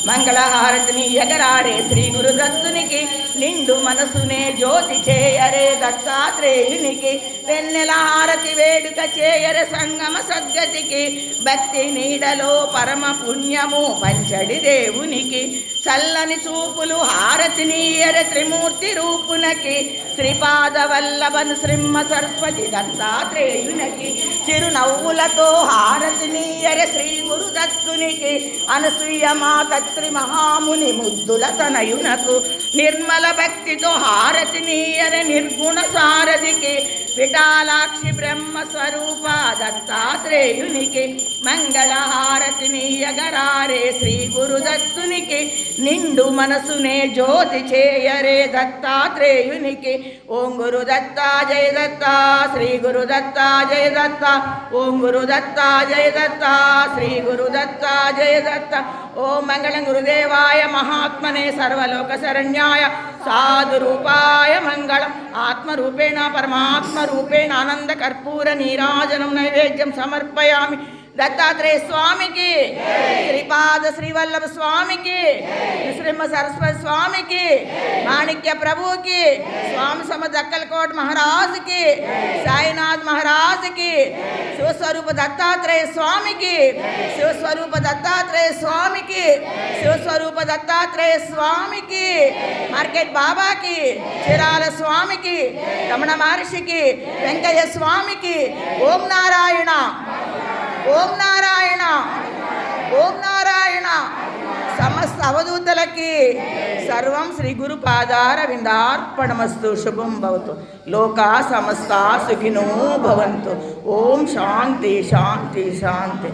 మంగళహారతిని ఎగరాడే శ్రీ గురుదత్తునికి నిండు మనసునే జ్యోతి చేయరే దత్తాత్రేయునికి వెన్నెల హారతి వేడుక చేయరే సంగమ సద్గతికి భక్తి నీడలో పరమ పుణ్యము పంచడి దేవునికి చల్లని చూపులు హారతినీయర త్రిమూర్తి రూపునకి శ్రీపాద వల్లభను శ్రీమ్మ సరస్వతి దత్తాత్రేయునికి చిరునవ్వులతో హారతినీయర శ్రీ గురుదత్తునికి అనసూయ మాత త్రి మహాముని ముద్దుల తనయునకు నిర్మల భక్తితో హారతినీయర నిర్గుణ సారథికి విఠాలాక్షి బ్రహ్మ స్వరూప దత్తాత్రేయునికి మంగళహారతినీయగరారే శ్రీ గురుదత్తునికి నిండు మనసునే జ్యోతి చేయరే దత్తాత్రేయునికి ఓం గురుదత్త జయ దత్త శ్రీ గురుదత్త జయ దత్త ఓం గురుదత్త జయ దత్త శ్రీ గురుదత్త జయ దత్త ఓం మంగళం గురుదేవాయ మహాత్మనే సర్వలోక శరణ్యాయ సాధురూపాయ మంగళం ఆత్మరూపేణ పరమాత్మరూపేణ ఆనంద కర్పూర నీరాజనం నైవేద్యం సమర్పయామి దత్తాత్రేయ స్వామికి శ్రీపాద శ్రీవల్లభ స్వామికి శ్రీమ సరస్వతి స్వామికి మాణిక్య ప్రభుకి స్వామి సమర్థ అక్కలకోట మహారాజుకి సాయినాథ్ మహారాజుకి శివస్వరూప దత్తాత్రేయ స్వామికి శివస్వరూప దత్తాత్రేయ స్వామికి శివస్వరూప దత్తాత్రేయ స్వామికి మార్కెట్ బాబాకి చిరాల స్వామికి రమణ మహర్షికి వెంకయ్య స్వామికి ఓం నారాయణ ఓం నారాయణ ఓం నారాయణ సమస్త అవధూతలకి సర్వం శ్రీ గురు పాదార విందార్పణమస్తు శుభం భవతు లోకా సమస్త సుఖినో భవంతు ఓం శాంతి శాంతి శాంతి.